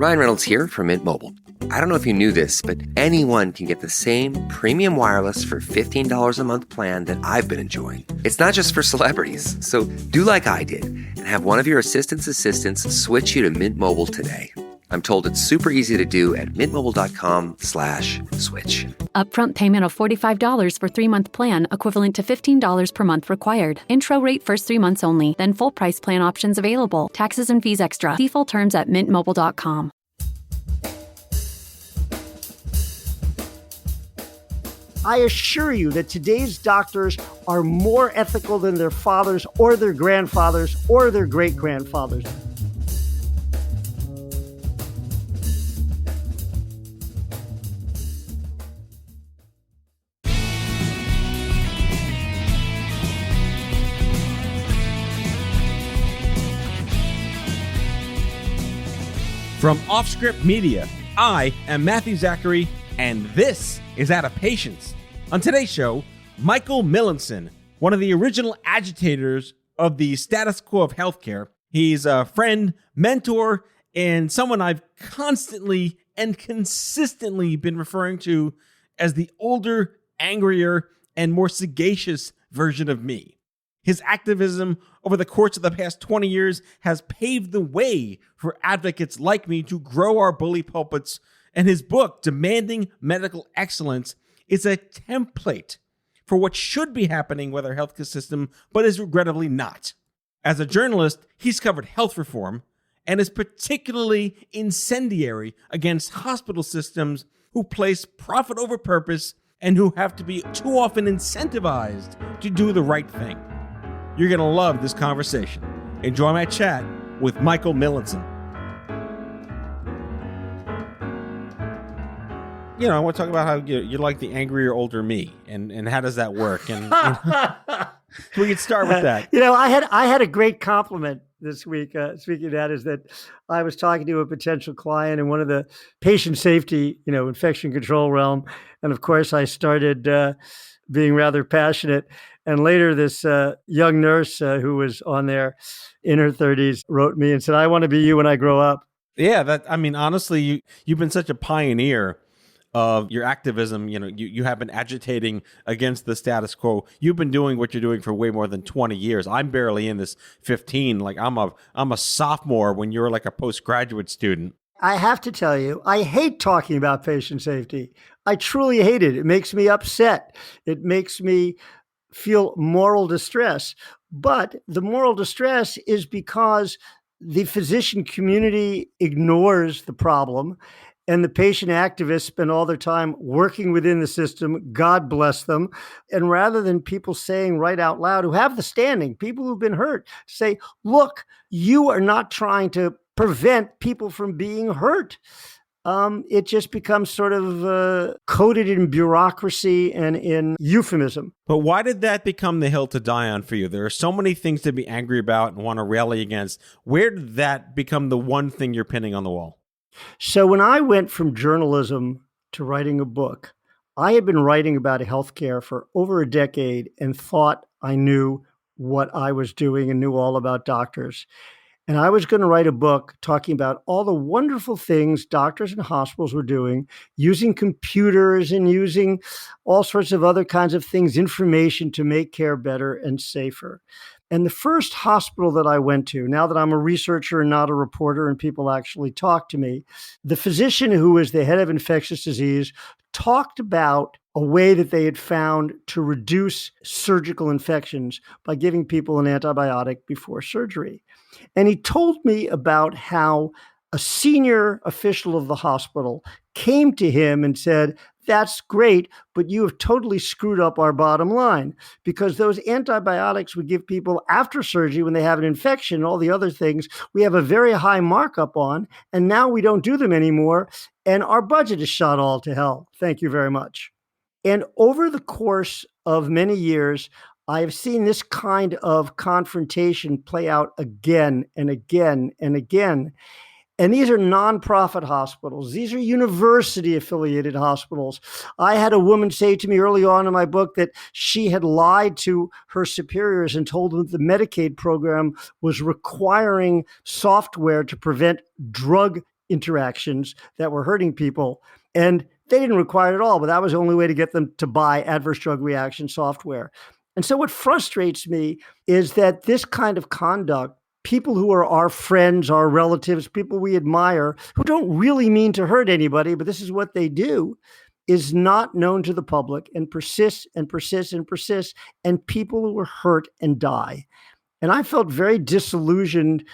Ryan Reynolds here from Mint Mobile. I don't know if you knew this, but anyone can get the same premium wireless for $15 a month plan that I've been enjoying. It's not just for celebrities. So do like I did and have one of your assistants switch you to Mint Mobile today. I'm told it's super easy to do at mintmobile.com/switch. Upfront payment of $45 for 3-month plan, equivalent to $15 per month required. Intro rate first 3 months only, then full price plan options available. Taxes and fees extra. See full terms at mintmobile.com. I assure you that today's doctors are more ethical than their fathers or their grandfathers or their great-grandfathers. From Offscript Media, I am Matthew Zachary, and this is Out of Patience. On today's show, Michael Millenson, one of the original agitators of the status quo of healthcare. He's a friend, mentor, and someone I've constantly and consistently been referring to as the older, angrier, and more sagacious version of me. His activism over the course of the past 20 years has paved the way for advocates like me to grow our bully pulpits, and his book, Demanding Medical Excellence, is a template for what should be happening with our healthcare system, but is regrettably not. As a journalist, he's covered health reform and is particularly incendiary against hospital systems who place profit over purpose and who have to be too often incentivized to do the right thing. You're going to love this conversation. Enjoy my chat with Michael Millenson. You know, I want to talk about how you're like the angrier older me, and how does that work? And we could start with that. You know, I had a great compliment this week. Speaking of that, is that I was talking to a potential client in one of the patient safety, infection control realm, and of course I started being rather passionate. And later, this young nurse who was on there in her 30s wrote me and said, "I want to be you when I grow up." Yeah, honestly, you've been such a pioneer of your activism. You have been agitating against the status quo. You've been doing what you're doing for way more than 20 years. I'm barely in this 15. Like I'm a sophomore when you're like a postgraduate student. I have to tell you, I hate talking about patient safety. I truly hate it. It makes me upset. It makes me feel moral distress. But the moral distress is because the physician community ignores the problem, and the patient activists spend all their time working within the system. God bless them. And rather than people saying right out loud, who have the standing, people who've been hurt, say, look, you are not trying to prevent people from being hurt. It just becomes sort of coated in bureaucracy and in euphemism. But why did that become the hill to die on for you? There are so many things to be angry about and want to rally against. Where did that become the one thing you're pinning on the wall? So when I went from journalism to writing a book, I had been writing about healthcare for over a decade and thought I knew what I was doing and knew all about doctors. And I was going to write a book talking about all the wonderful things doctors and hospitals were doing, using computers and using all sorts of other kinds of things, information to make care better and safer. And the first hospital that I went to, now that I'm a researcher and not a reporter and people actually talk to me, the physician who was the head of infectious disease talked about a way that they had found to reduce surgical infections by giving people an antibiotic before surgery. And he told me about how a senior official of the hospital came to him and said, "That's great, but you have totally screwed up our bottom line, because those antibiotics we give people after surgery when they have an infection and all the other things, we have a very high markup on, and now we don't do them anymore, and our budget is shot all to hell. Thank you very much." And over the course of many years, I have seen this kind of confrontation play out again and again and again. And these are nonprofit hospitals. These are university-affiliated hospitals. I had a woman say to me early on in my book that she had lied to her superiors and told them the Medicaid program was requiring software to prevent drug interactions that were hurting people. And they didn't require it at all, but that was the only way to get them to buy adverse drug reaction software. And so what frustrates me is that this kind of conduct, people who are our friends, our relatives, people we admire, who don't really mean to hurt anybody, but this is what they do, is not known to the public and persists and persists and persists, and people who are hurt and die. And I felt very disillusioned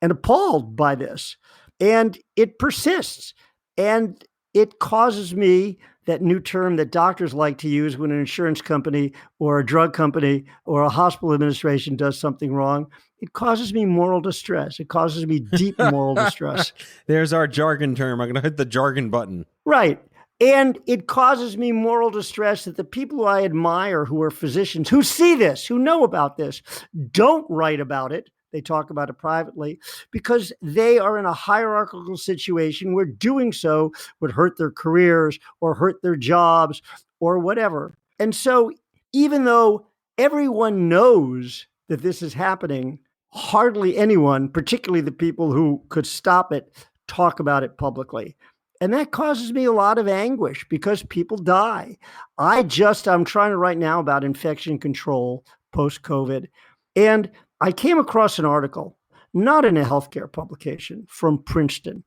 and appalled by this. And it persists. And it causes me that new term that doctors like to use when an insurance company or a drug company or a hospital administration does something wrong. It causes me moral distress. It causes me deep moral distress. There's our jargon term. I'm going to hit the jargon button. Right. And it causes me moral distress that the people who I admire, who are physicians, who see this, who know about this, don't write about it. They talk about it privately because they are in a hierarchical situation where doing so would hurt their careers or hurt their jobs or whatever. And so even though everyone knows that this is happening, hardly anyone, particularly the people who could stop it, talk about it publicly. And that causes me a lot of anguish because people die. I'm trying to write now about infection control post-COVID. And I came across an article, not in a healthcare publication, from Princeton.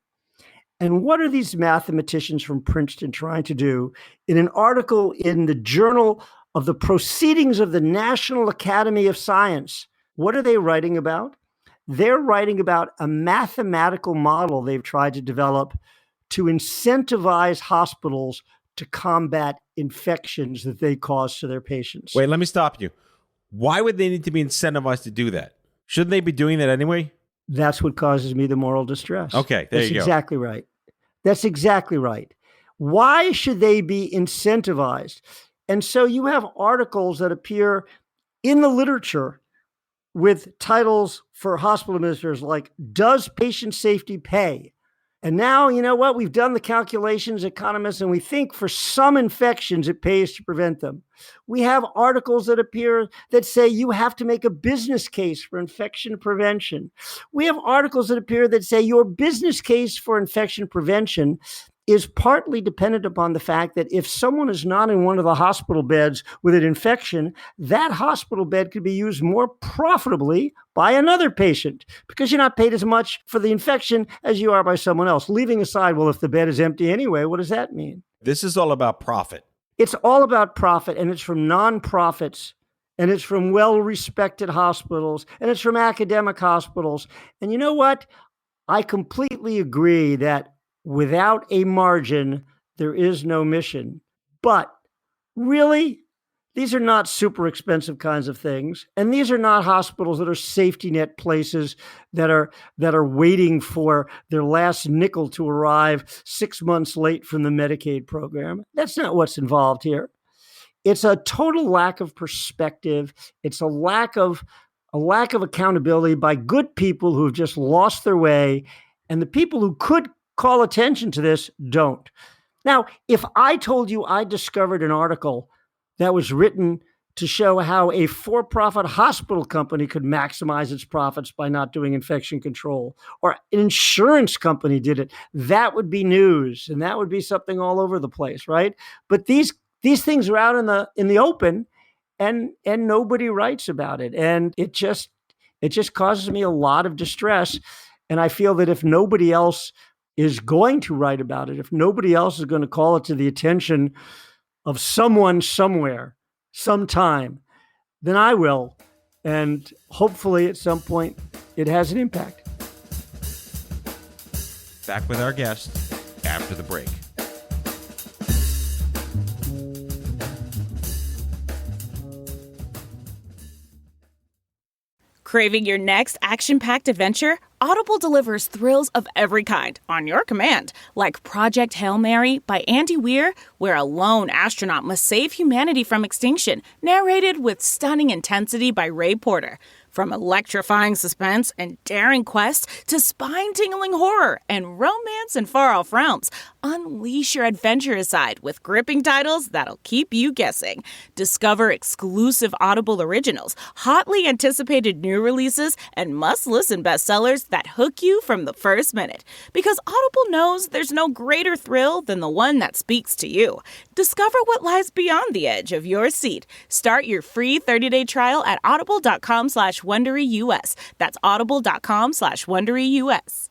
And what are these mathematicians from Princeton trying to do in an article in the Journal of the Proceedings of the National Academy of Science? What are they writing about? They're writing about a mathematical model they've tried to develop to incentivize hospitals to combat infections that they cause to their patients. Wait, let me stop you. Why would they need to be incentivized to do that? Shouldn't they be doing that anyway? That's what causes me the moral distress. Okay, there you go. That's exactly right. That's exactly right. Why should they be incentivized? And so you have articles that appear in the literature with titles for hospital administrators like, "Does patient safety pay?" And now, you know what? We've done the calculations, economists, and we think for some infections, it pays to prevent them. We have articles that appear that say you have to make a business case for infection prevention. We have articles that appear that say your business case for infection prevention is partly dependent upon the fact that if someone is not in one of the hospital beds with an infection, that hospital bed could be used more profitably by another patient because you're not paid as much for the infection as you are by someone else. Leaving aside, well, if the bed is empty anyway, what does that mean? This is all about profit. It's all about profit, and it's from nonprofits, and it's from well-respected hospitals, and it's from academic hospitals. And you know what? I completely agree that without a margin, there is no mission. But really, these are not super expensive kinds of things. And these are not hospitals that are safety net places that are waiting for their last nickel to arrive 6 months late from the Medicaid program. That's not what's involved here. It's a total lack of perspective. It's a lack of accountability by good people who have just lost their way. And the people who could call attention to this don't. Now, if I told you I discovered an article that was written to show how a for-profit hospital company could maximize its profits by not doing infection control, or an insurance company did it, that would be news, and that would be something all over the place, right? But these things are out in the open, and nobody writes about it, and it just causes me a lot of distress. And I feel that if nobody else is going to write about it, if nobody else is going to call it to the attention of someone somewhere, sometime, then I will. And hopefully at some point it has an impact. Back with our guest after the break. Craving your next action-packed adventure? Audible delivers thrills of every kind on your command, like Project Hail Mary by Andy Weir, where a lone astronaut must save humanity from extinction, narrated with stunning intensity by Ray Porter. From electrifying suspense and daring quest to spine-tingling horror and romance in far-off realms, unleash your adventurous side with gripping titles that'll keep you guessing. Discover exclusive Audible originals, hotly anticipated new releases, and must-listen bestsellers that hook you from the first minute. Because Audible knows there's no greater thrill than the one that speaks to you. Discover what lies beyond the edge of your seat. Start your free 30-day trial at audible.com/WonderyUS. That's audible.com/WonderyUS.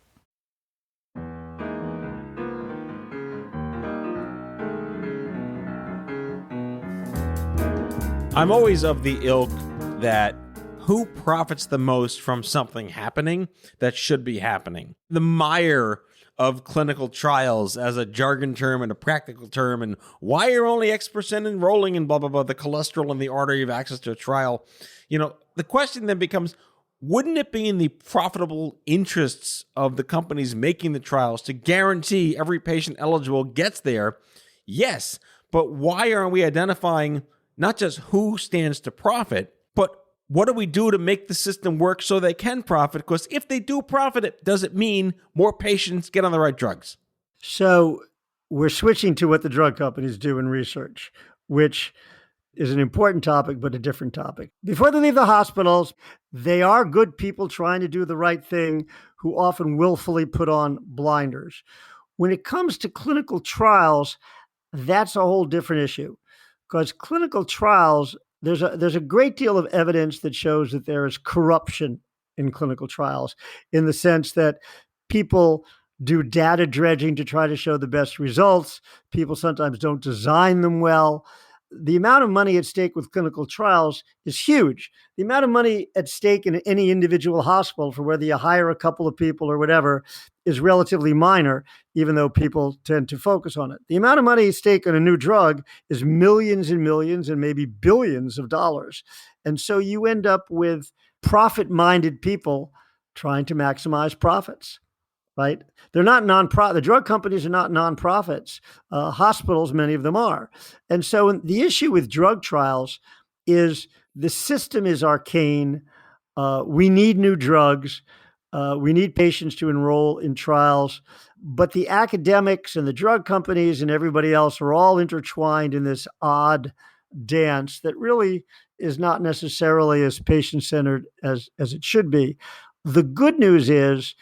I'm always of the ilk that who profits the most from something happening that should be happening. The mire of clinical trials as a jargon term and a practical term, and why are only X% enrolling and blah, blah, blah, the cholesterol and the artery of access to a trial. The question then becomes, wouldn't it be in the profitable interests of the companies making the trials to guarantee every patient eligible gets there? Yes, but why aren't we identifying not just who stands to profit, but what do we do to make the system work so they can profit? Because if they do profit, does it mean more patients get on the right drugs? So we're switching to what the drug companies do in research, which is an important topic, but a different topic. Before they leave the hospitals, they are good people trying to do the right thing who often willfully put on blinders. When it comes to clinical trials, that's a whole different issue, because clinical trials, there's a great deal of evidence that shows that there is corruption in clinical trials, in the sense that people do data dredging to try to show the best results. People sometimes don't design them well. The amount of money at stake with clinical trials is huge. The amount of money at stake in any individual hospital, for whether you hire a couple of people or whatever, is relatively minor, even though people tend to focus on it. The amount of money at stake on a new drug is millions and millions and maybe billions of dollars. And so you end up with profit-minded people trying to maximize profits. Right? They're not nonprofit. The drug companies are not nonprofits. Hospitals, many of them are. And so the issue with drug trials is the system is arcane. We need new drugs. We need patients to enroll in trials. But the academics and the drug companies and everybody else are all intertwined in this odd dance that really is not necessarily as patient-centered as it should be. The good news is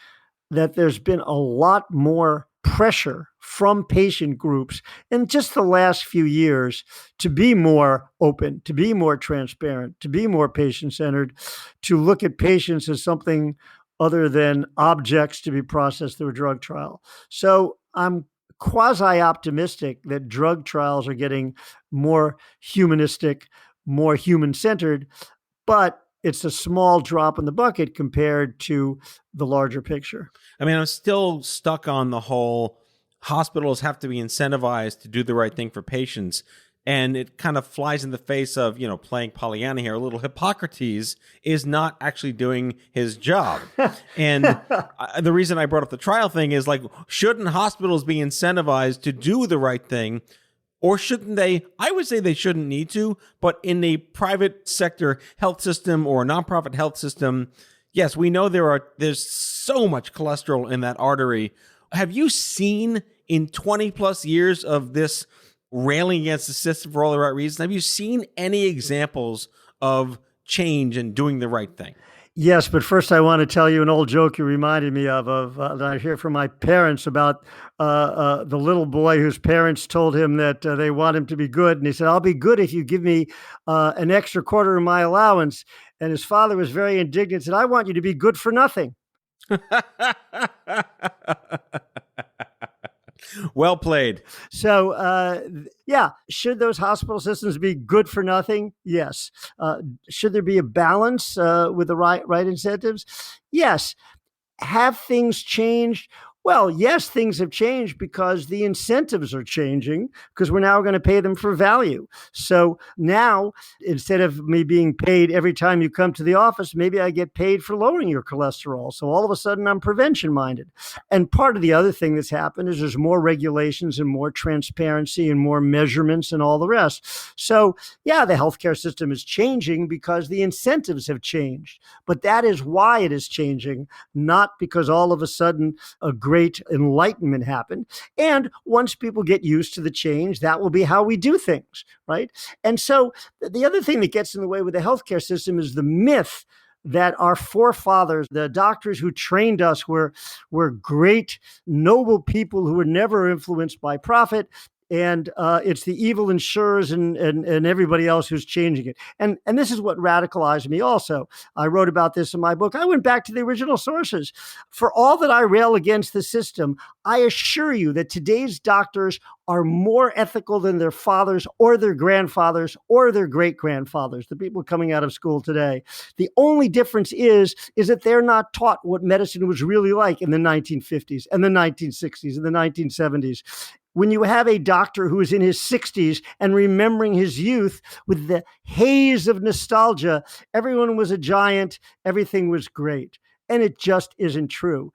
that there's been a lot more pressure from patient groups in just the last few years to be more open, to be more transparent, to be more patient-centered, to look at patients as something other than objects to be processed through a drug trial. So I'm quasi-optimistic that drug trials are getting more humanistic, more human-centered, but it's a small drop in the bucket compared to the larger picture. I mean, I'm still stuck on the whole hospitals have to be incentivized to do the right thing for patients. And it kind of flies in the face of, playing Pollyanna here. A little Hippocrates is not actually doing his job. And the reason I brought up the trial thing is, shouldn't hospitals be incentivized to do the right thing? Or shouldn't they? I would say they shouldn't need to, but in a private sector health system or a nonprofit health system, yes, we know there's so much cholesterol in that artery. Have you seen in 20 plus years of this railing against the system for all the right reasons, have you seen any examples of change and doing the right thing? Yes, but first I want to tell you an old joke you reminded me of that I hear from my parents about the little boy whose parents told him that they want him to be good. And he said, "I'll be good if you give me an extra quarter of my allowance." And his father was very indignant and said, "I want you to be good for nothing." Well played. So, should those hospital systems be good for nothing? Yes. Should there be a balance with the right incentives? Yes. Have things changed Well, yes, things have changed because the incentives are changing because we're now going to pay them for value. So now, instead of me being paid every time you come to the office, maybe I get paid for lowering your cholesterol. So all of a sudden, I'm prevention minded. And part of the other thing that's happened is there's more regulations and more transparency and more measurements and all the rest. So, yeah, the healthcare system is changing because the incentives have changed. But that is why it is changing, not because all of a sudden a great enlightenment happened. And once people get used to the change, that will be how we do things, right? And so the other thing that gets in the way with the healthcare system is the myth that our forefathers, the doctors who trained us, were great, noble people who were never influenced by profit. And it's the evil insurers and everybody else who's changing it. And this is what radicalized me also. I wrote about this in my book. I went back to the original sources. For all that I rail against the system, I assure you that today's doctors are more ethical than their fathers or their grandfathers or their great-grandfathers, the people coming out of school today. The only difference is that they're not taught what medicine was really like in the 1950s and the 1960s and the 1970s. When you have a doctor who is in his 60s and remembering his youth with the haze of nostalgia, everyone was a giant, everything was great. And it just isn't true.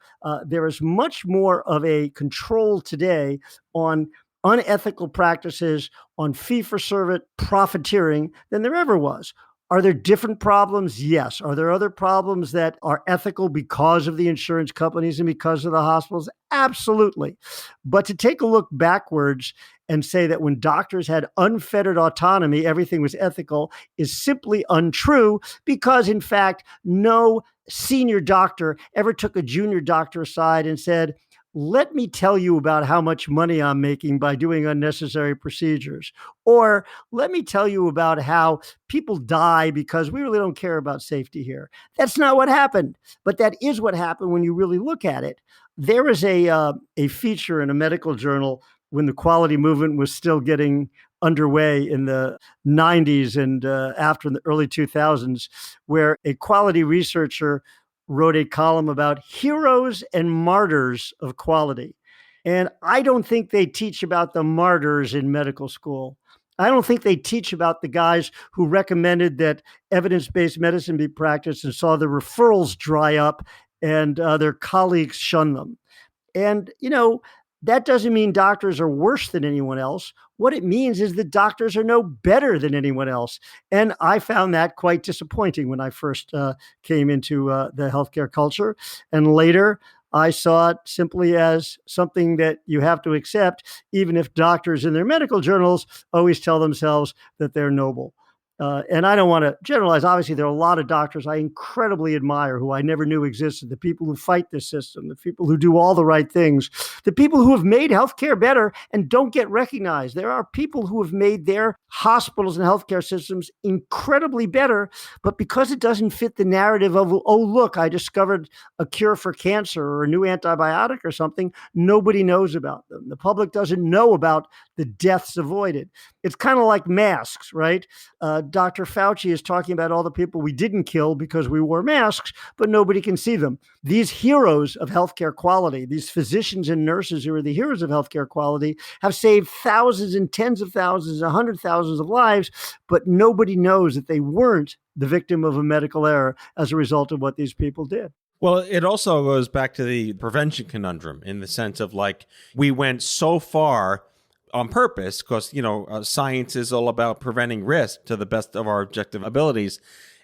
There is much more of a control today on unethical practices, on fee-for-service profiteering than there ever was. Are there different problems? Yes. Are there other problems that are ethical because of the insurance companies and because of the hospitals? Absolutely. But to take a look backwards and say that when doctors had unfettered autonomy, everything was ethical is simply untrue because, in fact, no senior doctor ever took a junior doctor aside and said, let me tell you about how much money I'm making by doing unnecessary procedures. Or let me tell you about how people die because we really don't care about safety here. That's not what happened, but that is what happened when you really look at it. There was a feature in a medical journal when the quality movement was still getting underway in the 90s and after in the early 2000s, where a quality researcher wrote a column about heroes and martyrs of quality. And I don't think they teach about the martyrs in medical school. I don't think they teach about the guys who recommended that evidence-based medicine be practiced and saw the referrals dry up and their colleagues shun them. And, that doesn't mean doctors are worse than anyone else. What it means is that doctors are no better than anyone else. And I found that quite disappointing when I first came into the healthcare culture. And later, I saw it simply as something that you have to accept, even if doctors in their medical journals always tell themselves that they're noble. And I don't want to generalize. Obviously, there are a lot of doctors I incredibly admire who I never knew existed, the people who fight this system, the people who do all the right things, the people who have made healthcare better and don't get recognized. There are people who have made their hospitals and healthcare systems incredibly better, but because it doesn't fit the narrative of, oh, look, I discovered a cure for cancer or a new antibiotic or something, nobody knows about them. The public doesn't know about the deaths avoided. It's kind of like masks, right? Dr. Fauci is talking about all the people we didn't kill because we wore masks, but nobody can see them. These heroes of healthcare quality, these physicians and nurses who are the heroes of healthcare quality, have saved thousands and tens of thousands, 100,000s of lives, but nobody knows that they weren't the victim of a medical error as a result of what these people did. Well, it also goes back to the prevention conundrum in the sense of we went so far on purpose because, science is all about preventing risk to the best of our objective abilities.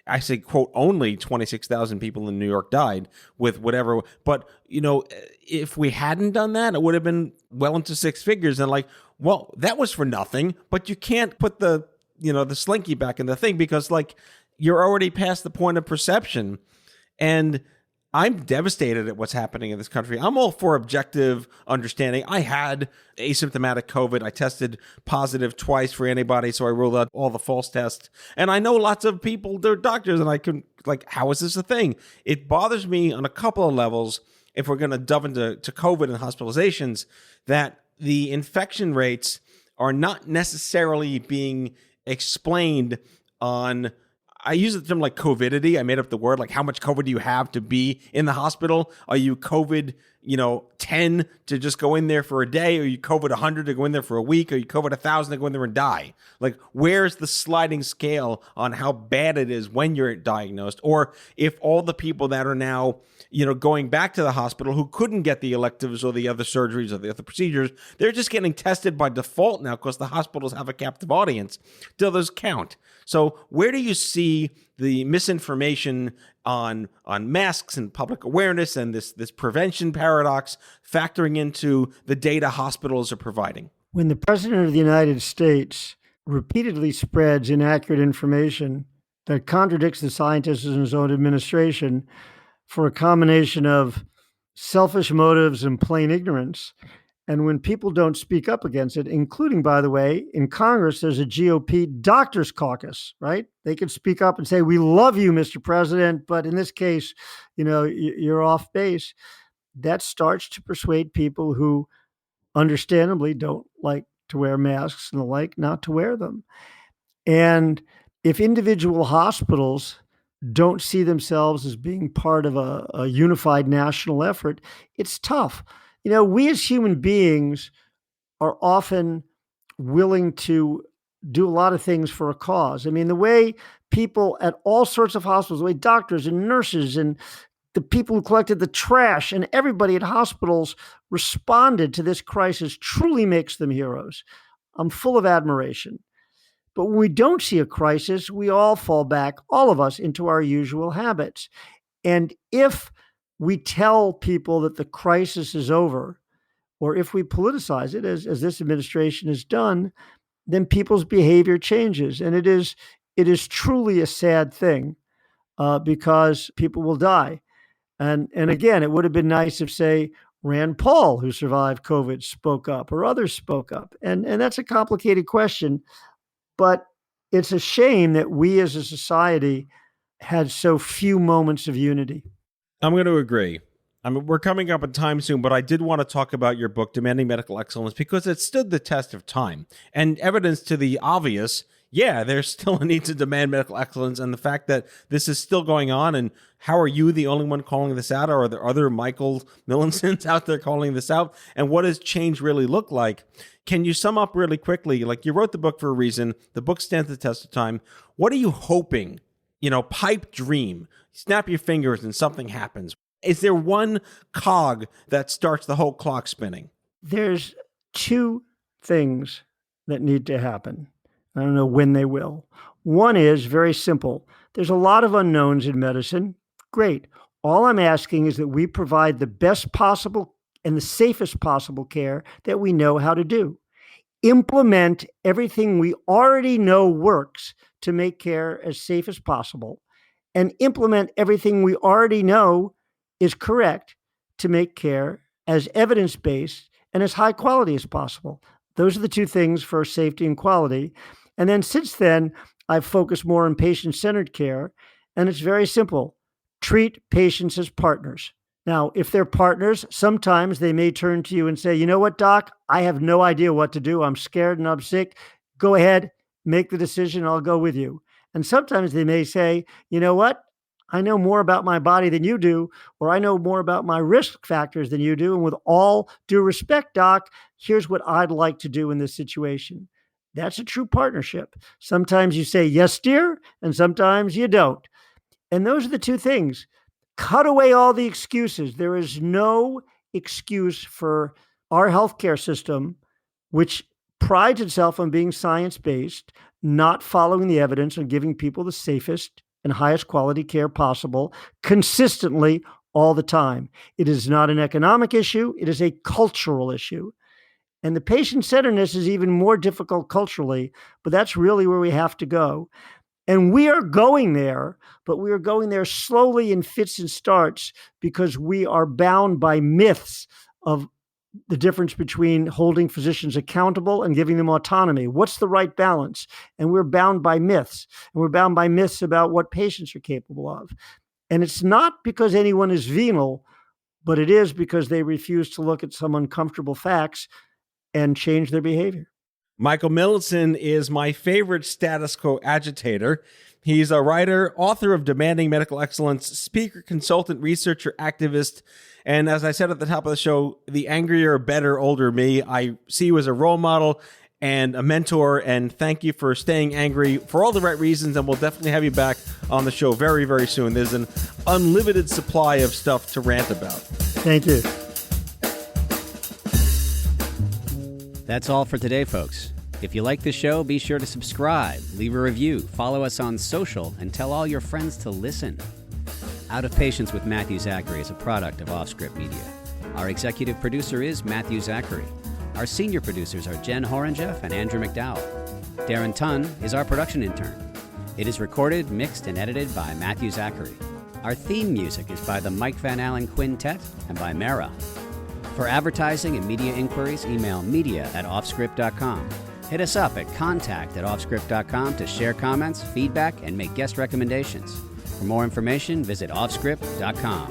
I say, quote, only 26,000 people in New York died with whatever. But, if we hadn't done that, it would have been well into six figures. And that was for nothing. But you can't put the slinky back in the thing because you're already past the point of perception. And I'm devastated at what's happening in this country. I'm all for objective understanding. I had asymptomatic COVID. I tested positive twice for antibodies, so I ruled out all the false tests. And I know lots of people, they're doctors, and I can, how is this a thing? It bothers me on a couple of levels, if we're going to delve into COVID and hospitalizations, that the infection rates are not necessarily being explained on, I use the term COVIDity. I made up the word, how much COVID do you have to be in the hospital? Are you COVID, 10 to just go in there for a day, or you COVID 100 to go in there for a week, or you COVID 1,000 to go in there and die? Like, where's the sliding scale on how bad it is when you're diagnosed? Or if all the people that are now, going back to the hospital who couldn't get the electives or the other surgeries or the other procedures, they're just getting tested by default now because the hospitals have a captive audience. Do those count? So where do you see the misinformation on masks and public awareness and this prevention paradox factoring into the data hospitals are providing? When the President of the United States repeatedly spreads inaccurate information that contradicts the scientists in his own administration for a combination of selfish motives and plain ignorance, and when people don't speak up against it, including, by the way, in Congress, there's a GOP doctors caucus, right? They can speak up and say, we love you, Mr. President, but in this case, you're off base. That starts to persuade people who understandably don't like to wear masks and the like, not to wear them. And if individual hospitals don't see themselves as being part of a unified national effort, it's tough. We as human beings are often willing to do a lot of things for a cause. I mean, the way people at all sorts of hospitals, the way doctors and nurses and the people who collected the trash and everybody at hospitals responded to this crisis truly makes them heroes. I'm full of admiration. But when we don't see a crisis, we all fall back, all of us, into our usual habits. And if we tell people that the crisis is over, or if we politicize it, as this administration has done, then people's behavior changes. And it is truly a sad thing because people will die. And again, it would have been nice if, say, Rand Paul, who survived COVID, spoke up, or others spoke up. And that's a complicated question. But it's a shame that we as a society had so few moments of unity. I'm going to agree. We're coming up on time soon, but I did want to talk about your book, Demanding Medical Excellence, because it stood the test of time. And evidence to the obvious, there's still a need to demand medical excellence, and the fact that this is still going on, and how are you the only one calling this out, or are there other Michael Millensons out there calling this out? And what does change really look like? Can you sum up really quickly? Like, you wrote the book for a reason. The book stands the test of time. What are you hoping? Pipe dream. Snap your fingers and something happens. Is there one cog that starts the whole clock spinning? There's two things that need to happen. I don't know when they will. One is very simple. There's a lot of unknowns in medicine. Great. All I'm asking is that we provide the best possible and the safest possible care that we know how to do. Implement everything we already know works to make care as safe as possible, and implement everything we already know is correct to make care as evidence-based and as high quality as possible. Those are the two things for safety and quality. And then since then, I've focused more on patient-centered care, and it's very simple. Treat patients as partners. Now, if they're partners, sometimes they may turn to you and say, you know what, doc, I have no idea what to do. I'm scared and I'm sick. Go ahead, make the decision. I'll go with you. And sometimes they may say, you know what, I know more about my body than you do, or I know more about my risk factors than you do. And with all due respect, doc, here's what I'd like to do in this situation. That's a true partnership. Sometimes you say, yes, dear, and sometimes you don't. And those are the two things. Cut away all the excuses. There is no excuse for our healthcare system, which prides itself on being science-based, not following the evidence and giving people the safest and highest quality care possible consistently all the time. It is not an economic issue. It is a cultural issue. And the patient-centeredness is even more difficult culturally, but that's really where we have to go. And we are going there, but we are going there slowly in fits and starts because we are bound by myths of the difference between holding physicians accountable and giving them autonomy. What's the right balance? And we're bound by myths. And we're bound by myths about what patients are capable of. And it's not because anyone is venal, but it is because they refuse to look at some uncomfortable facts and change their behavior. Michael Millenson is my favorite status quo agitator. He's a writer, author of Demanding Medical Excellence, speaker, consultant, researcher, activist, and as I said at the top of the show, the angrier, better, older me. I see you as a role model and a mentor, and thank you for staying angry for all the right reasons, and we'll definitely have you back on the show very, very soon. There's an unlimited supply of stuff to rant about. Thank you. That's all for today, folks. If you like the show, be sure to subscribe, leave a review, follow us on social, and tell all your friends to listen. Out of Patience with Matthew Zachary is a product of Offscript Media. Our executive producer is Matthew Zachary. Our senior producers are Jen Horangeff and Andrew McDowell. Darren Tunn is our production intern. It is recorded, mixed, and edited by Matthew Zachary. Our theme music is by the Mike Van Allen Quintet and by Mara. For advertising and media inquiries, email media@offscript.com. Hit us up at contact@offscript.com to share comments, feedback, and make guest recommendations. For more information, visit offscript.com.